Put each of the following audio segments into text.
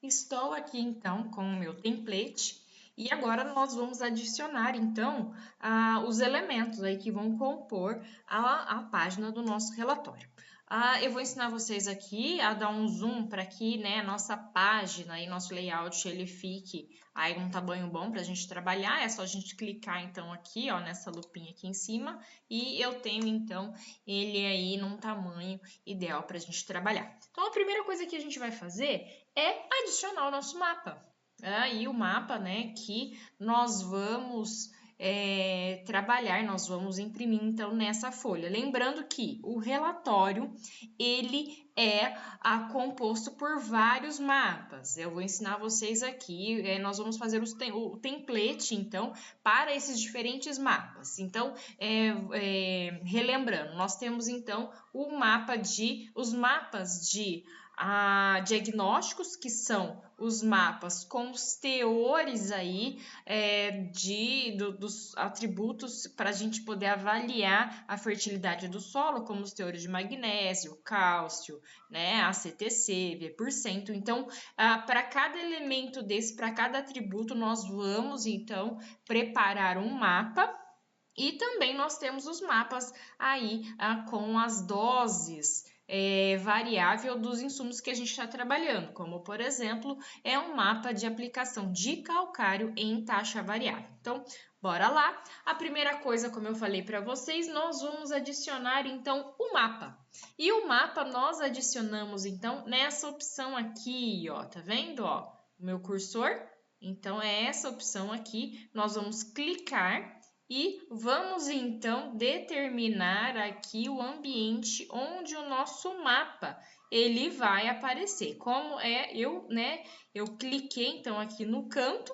Estou aqui então com o meu template e agora nós vamos adicionar então os elementos aí que vão compor a página do nosso relatório. Eu vou ensinar vocês aqui a dar um zoom para que, né, a nossa página e nosso layout ele fique aí um tamanho bom para a gente trabalhar. É só a gente clicar então aqui, ó, nessa lupinha aqui em cima e eu tenho então ele aí num tamanho ideal para a gente trabalhar. Então a primeira coisa que a gente vai fazer é adicionar o nosso mapa. E o mapa, né, que nós vamos trabalhar, nós vamos imprimir então nessa folha. Lembrando que o relatório ele é composto por vários mapas. Eu vou ensinar vocês aqui, nós vamos fazer o template então para esses diferentes mapas. Então, relembrando, nós temos então os mapas de diagnósticos, que são os mapas com os teores aí dos atributos para a gente poder avaliar a fertilidade do solo, como os teores de magnésio, cálcio, né, ACTC, V%. Então, para cada elemento desse, para cada atributo, nós vamos então preparar um mapa. E também nós temos os mapas aí com as doses variável dos insumos que a gente está trabalhando, como por exemplo, é um mapa de aplicação de calcário em taxa variável. Então, bora lá. A primeira coisa, como eu falei para vocês, nós vamos adicionar então o mapa. E o mapa nós adicionamos então nessa opção aqui, ó, tá vendo, ó, o meu cursor? Então é essa opção aqui, nós vamos clicar e vamos então determinar aqui o ambiente onde o nosso mapa ele vai aparecer. Como eu cliquei então aqui no canto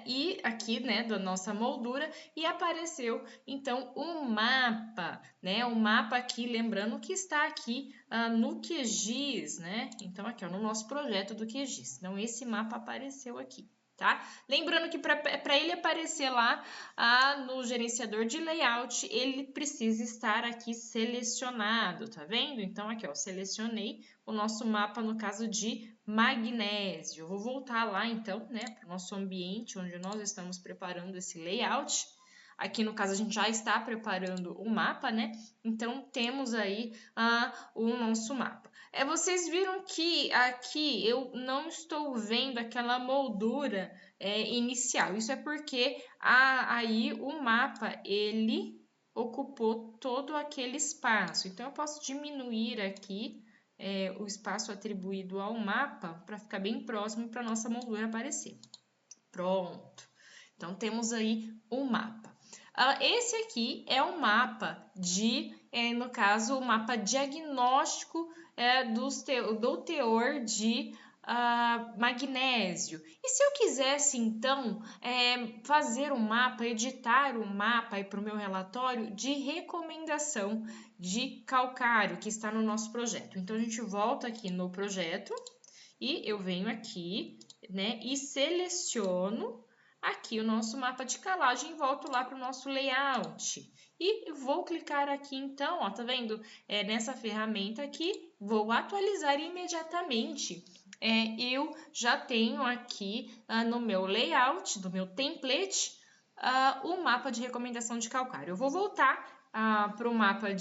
e aqui, né, da nossa moldura e apareceu então o mapa, né? O mapa aqui, lembrando que está aqui no QGIS, né? Então aqui, ó, no nosso projeto do QGIS. Então esse mapa apareceu aqui. Tá? Lembrando que para ele aparecer lá no gerenciador de layout, ele precisa estar aqui selecionado, tá vendo? Então aqui, ó, selecionei o nosso mapa no caso de magnésio. Eu vou voltar lá então, né, para o nosso ambiente onde nós estamos preparando esse layout. Aqui no caso a gente já está preparando o mapa, né? Então temos aí o nosso mapa. Vocês viram que aqui eu não estou vendo aquela moldura inicial. Isso é porque aí o mapa ele ocupou todo aquele espaço. Então eu posso diminuir aqui o espaço atribuído ao mapa para ficar bem próximo para nossa moldura aparecer. Pronto. Então temos aí o mapa. Esse aqui é o mapa no caso, o mapa diagnóstico do teor de magnésio. E se eu quisesse, então, fazer um mapa, editar um mapa para o meu relatório de recomendação de calcário que está no nosso projeto. Então, a gente volta aqui no projeto e eu venho aqui, né, e seleciono aqui o nosso mapa de calagem e volto lá para o nosso layout. E vou clicar aqui então, ó, tá vendo? Nessa ferramenta aqui, vou atualizar imediatamente. Eu já tenho aqui no meu layout, do meu template, o mapa de recomendação de calcário. Eu vou voltar para o mapa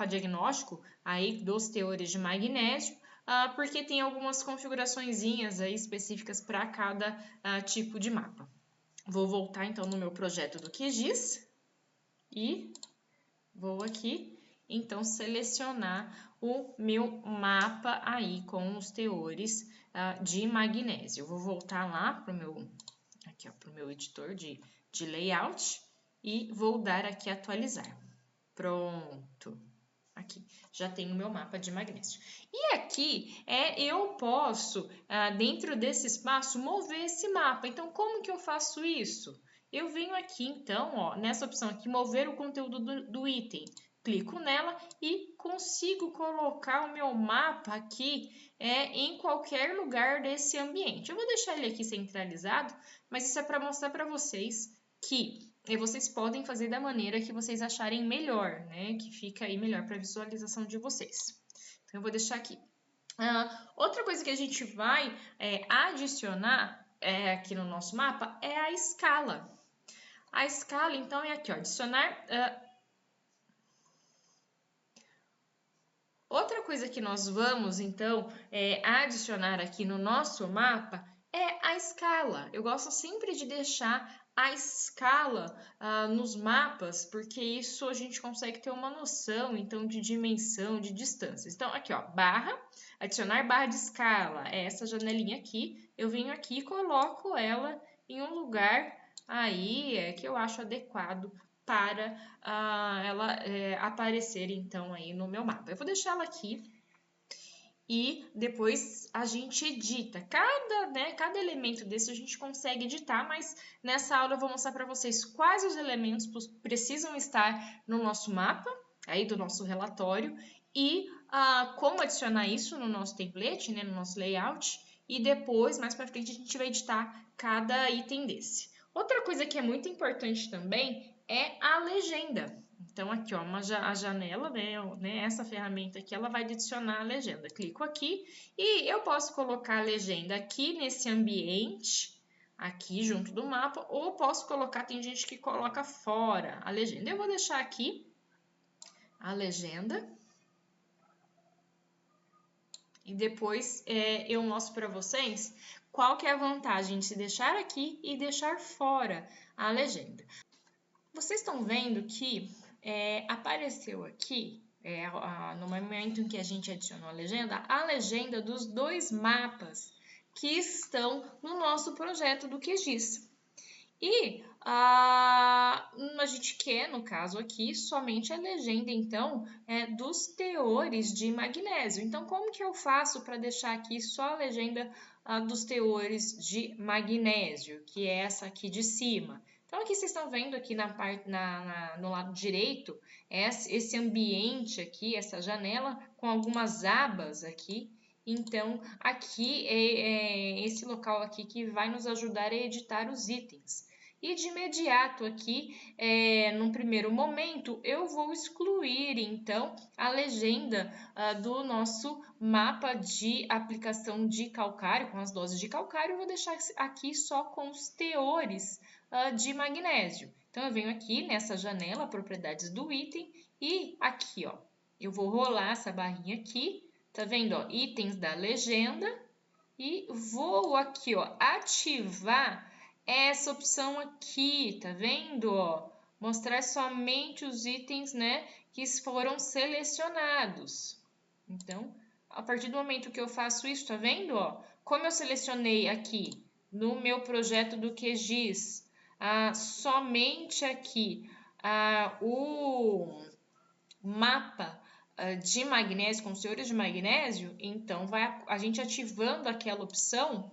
diagnóstico aí dos teores de magnésio, porque tem algumas configuraçõezinhas aí específicas para cada tipo de mapa. Vou voltar então no meu projeto do QGIS e vou aqui então selecionar o meu mapa aí com os teores de magnésio. Eu vou voltar lá para o meu editor de layout e vou dar aqui atualizar. Pronto. Aqui, já tenho o meu mapa de magnésio. E aqui, eu posso, dentro desse espaço, mover esse mapa. Então, como que eu faço isso? Eu venho aqui, então, ó, nessa opção aqui, mover o conteúdo do item. Clico nela e consigo colocar o meu mapa aqui em qualquer lugar desse ambiente. Eu vou deixar ele aqui centralizado, mas isso é para mostrar para vocês que vocês podem fazer da maneira que vocês acharem melhor, né? Que fica aí melhor para a visualização de vocês. Então, eu vou deixar aqui Outra coisa que a gente vai adicionar aqui no nosso mapa é a escala. A escala, então, é aqui, ó, adicionar. Outra coisa que nós vamos, então, adicionar aqui no nosso mapa é a escala. Eu gosto sempre de deixar a escala nos mapas, porque isso a gente consegue ter uma noção, então, de dimensão, de distâncias. Então, aqui, ó, barra, adicionar barra de escala. É essa janelinha aqui. Eu venho aqui e coloco ela em um lugar aí que eu acho adequado para ela aparecer então aí no meu mapa. Eu vou deixar ela aqui e depois a gente edita. Cada elemento desse a gente consegue editar, mas nessa aula eu vou mostrar para vocês quais os elementos precisam estar no nosso mapa, aí do nosso relatório, e como adicionar isso no nosso template, né, no nosso layout, e depois, mais para frente, a gente vai editar cada item desse. Outra coisa que é muito importante também é a legenda. Então, aqui, ó, a janela, né, essa ferramenta aqui, ela vai adicionar a legenda. Clico aqui e eu posso colocar a legenda aqui nesse ambiente, aqui junto do mapa, ou posso colocar, tem gente que coloca fora a legenda. Eu vou deixar aqui a legenda. E depois eu mostro para vocês qual que é a vantagem de se deixar aqui e deixar fora a legenda. Vocês estão vendo que apareceu aqui, no momento em que a gente adicionou a legenda dos dois mapas que estão no nosso projeto do QGIS. E a gente quer, no caso aqui, somente a legenda, então, dos teores de magnésio. Então, como que eu faço para deixar aqui só a legenda dos teores de magnésio, que é essa aqui de cima? Então, aqui vocês estão vendo aqui no lado direito, esse ambiente aqui, essa janela, com algumas abas aqui. Então, aqui é esse local aqui que vai nos ajudar a editar os itens. E de imediato aqui, num primeiro momento, eu vou excluir então a legenda do nosso mapa de aplicação de calcário, com as doses de calcário, eu vou deixar aqui só com os teores de magnésio. Então, eu venho aqui nessa janela, propriedades do item, e aqui, ó, eu vou rolar essa barrinha aqui, tá vendo, ó, itens da legenda, e vou aqui, ó, ativar essa opção aqui, tá vendo, ó? Mostrar somente os itens, né, que foram selecionados. Então, a partir do momento que eu faço isso, tá vendo, ó? Como eu selecionei aqui no meu projeto do QGIS, somente aqui o mapa de magnésio, com os teores de magnésio, então a gente ativando aquela opção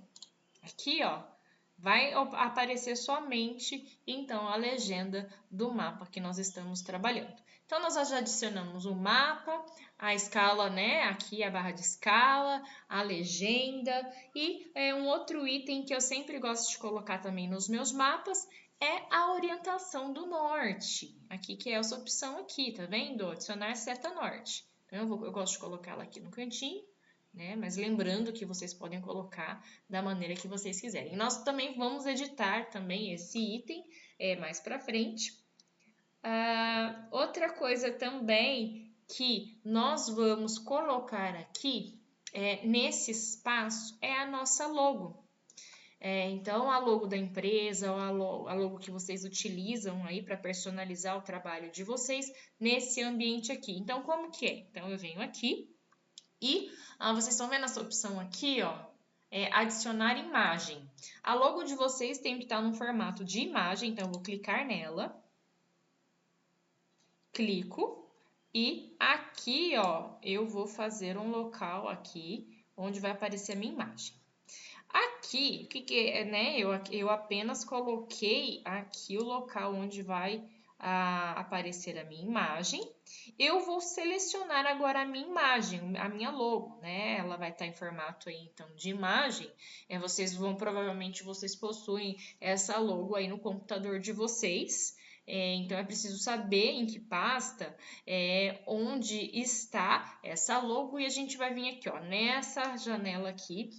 aqui, ó, vai aparecer somente, então, a legenda do mapa que nós estamos trabalhando. Então, nós já adicionamos o mapa, a escala, né? Aqui a barra de escala, a legenda e um outro item que eu sempre gosto de colocar também nos meus mapas é a orientação do norte. Aqui que é essa opção aqui, tá vendo? Adicionar seta norte. Então, eu gosto de colocá-la aqui no cantinho. Né? Mas lembrando que vocês podem colocar da maneira que vocês quiserem. Nós também vamos editar também esse item mais para frente. Outra coisa também que nós vamos colocar aqui nesse espaço é a nossa logo. Então, a logo da empresa, a logo que vocês utilizam aí para personalizar o trabalho de vocês nesse ambiente aqui. Então, como que é? Então, eu venho aqui e vocês estão vendo essa opção aqui, ó, adicionar imagem. A logo de vocês tem que estar no formato de imagem, então eu vou clicar nela. Clico e aqui, ó, eu vou fazer um local aqui onde vai aparecer a minha imagem. Aqui, o que é, né? Eu apenas coloquei aqui o local onde vai aparecer a minha imagem. Eu vou selecionar agora a minha imagem, a minha logo, né? Ela vai estar em formato aí, então, de imagem. Provavelmente vocês possuem essa logo aí no computador de vocês. Então é preciso saber em que pasta, onde está essa logo, e a gente vai vir aqui, ó, nessa janela aqui,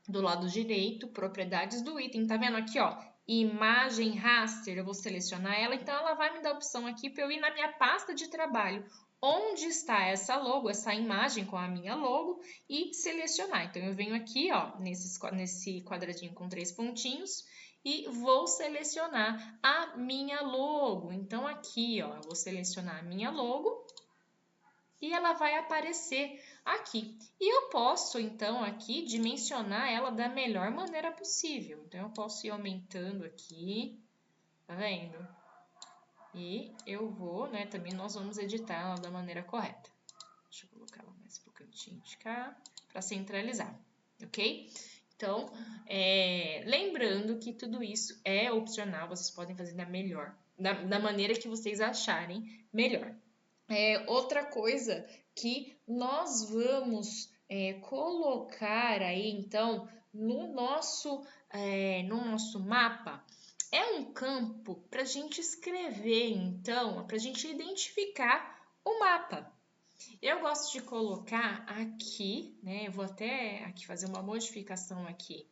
do lado direito, propriedades do item, tá vendo aqui, ó? Imagem raster, eu vou selecionar ela, então ela vai me dar a opção aqui para eu ir na minha pasta de trabalho, onde está essa logo, essa imagem com a minha logo, e selecionar. Então eu venho aqui, ó, nesse quadradinho com 3 pontinhos, e vou selecionar a minha logo. Então aqui, ó, eu vou selecionar a minha logo, e ela vai aparecer aqui. E eu posso, então, aqui dimensionar ela da melhor maneira possível. Então, eu posso ir aumentando aqui, tá vendo? E eu vou, né, também nós vamos editar ela da maneira correta. Deixa eu colocar ela mais pro cantinho de cá, para centralizar, ok? Então, lembrando que tudo isso é opcional, vocês podem fazer da maneira que vocês acharem melhor. Outra coisa que nós vamos colocar aí, então, no nosso mapa, é um campo para a gente escrever, então, para a gente identificar o mapa. Eu gosto de colocar aqui, né? Eu vou até aqui fazer uma modificação aqui,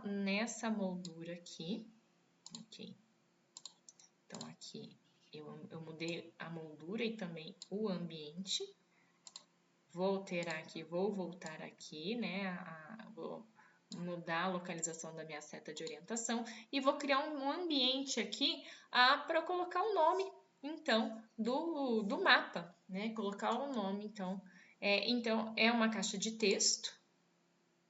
nessa moldura aqui, ok? Então, aqui eu mudei a moldura e também o ambiente. Vou alterar aqui, vou voltar aqui, né? Vou mudar a localização da minha seta de orientação e vou criar um ambiente aqui para colocar o nome, então, do mapa, né? Colocar o nome, então. Então, é uma caixa de texto.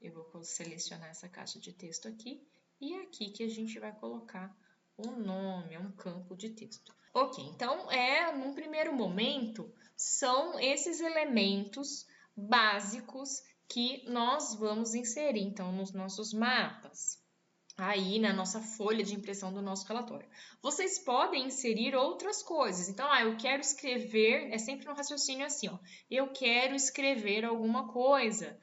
Eu vou selecionar essa caixa de texto aqui e aqui que a gente vai colocar o nome, é um campo de texto. Ok, então, num primeiro momento, são esses elementos básicos que nós vamos inserir, então, nos nossos mapas, aí na nossa folha de impressão do nosso relatório. Vocês podem inserir outras coisas. Então, eu quero escrever, é sempre um raciocínio assim, ó. Eu quero escrever alguma coisa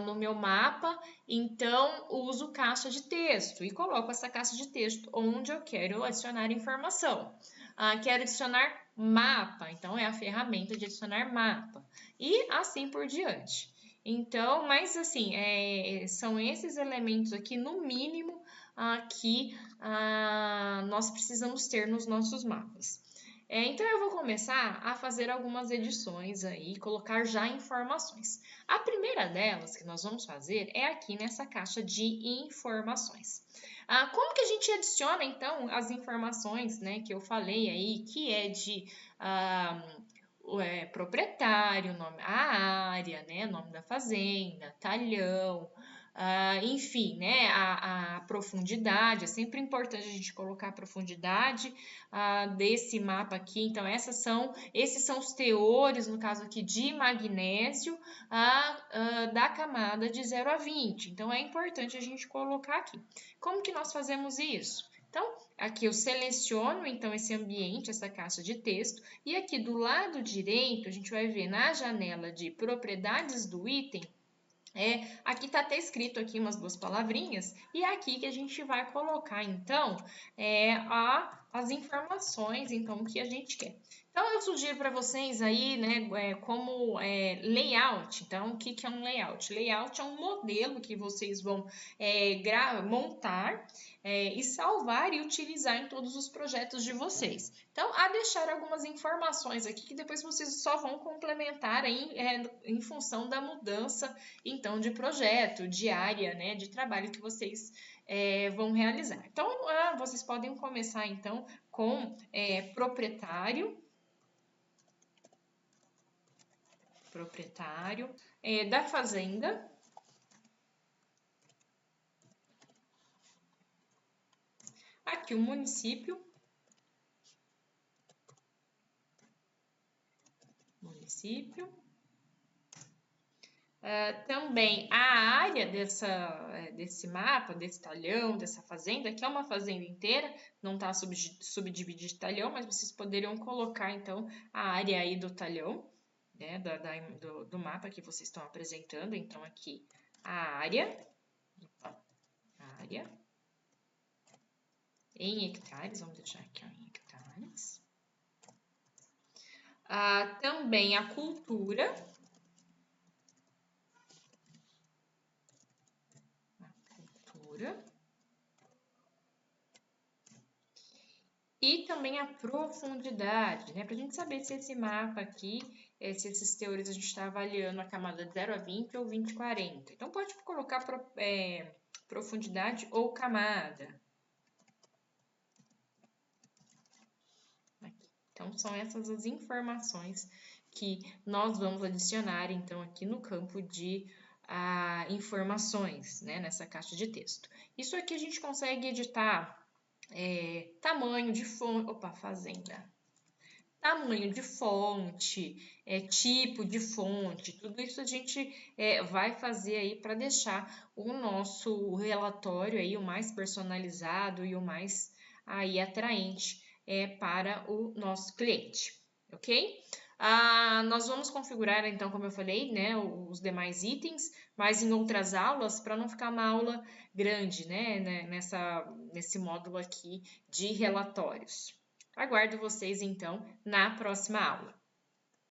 no meu mapa, então uso caixa de texto e coloco essa caixa de texto onde eu quero adicionar informação. Quero adicionar mapa, então é a ferramenta de adicionar mapa e assim por diante. Então, mas assim, são esses elementos aqui, no mínimo, que nós precisamos ter nos nossos mapas. Então, eu vou começar a fazer algumas edições aí, colocar já informações. A primeira delas que nós vamos fazer é aqui nessa caixa de informações. Como que a gente adiciona, então, as informações, né, que eu falei aí, que é de proprietário, nome, a área, né, nome da fazenda, talhão, enfim, né, a profundidade, é sempre importante a gente colocar a profundidade desse mapa aqui. Então, esses são os teores, no caso aqui, de magnésio da camada de 0 a 20. Então, é importante a gente colocar aqui. Como que nós fazemos isso? Então, aqui eu seleciono, então, esse ambiente, essa caixa de texto, e aqui do lado direito, a gente vai ver na janela de propriedades do item, aqui está até escrito aqui umas 2 palavrinhas, e é aqui que a gente vai colocar, então, as informações, então, que a gente quer. Então, eu sugiro para vocês aí, né, como layout. Então, o que é um layout? Layout é um modelo que vocês vão montar e salvar e utilizar em todos os projetos de vocês. Então, deixar algumas informações aqui que depois vocês só vão complementar aí, em função da mudança, então, de projeto, de área, né, de trabalho que vocês vão realizar. Então, vocês podem começar, então, com proprietário da fazenda. Aqui o município. Também a área desse mapa, desse talhão, dessa fazenda, que é uma fazenda inteira, não está subdividido de talhão, mas vocês poderiam colocar, então, a área aí do talhão, né, do mapa que vocês estão apresentando. Então, aqui a área. em hectares, vamos deixar aqui ó, em hectares. Também a cultura. E também a profundidade, né? Para a gente saber se esse mapa aqui, se esses teores a gente está avaliando a camada de 0 a 20 ou 20 a 40. Então, pode colocar profundidade ou camada. Aqui. Então, são essas as informações que nós vamos adicionar, então, aqui no campo de informações, né? Nessa caixa de texto. Isso aqui a gente consegue editar tamanho de fonte, tamanho de fonte, tipo de fonte, tudo isso a gente vai fazer aí para deixar o nosso relatório aí o mais personalizado e o mais aí atraente para o nosso cliente, ok? Nós vamos configurar, então, como eu falei, né, os demais itens, mas em outras aulas, para não ficar uma aula grande, né, nesse módulo aqui de relatórios. Aguardo vocês, então, na próxima aula.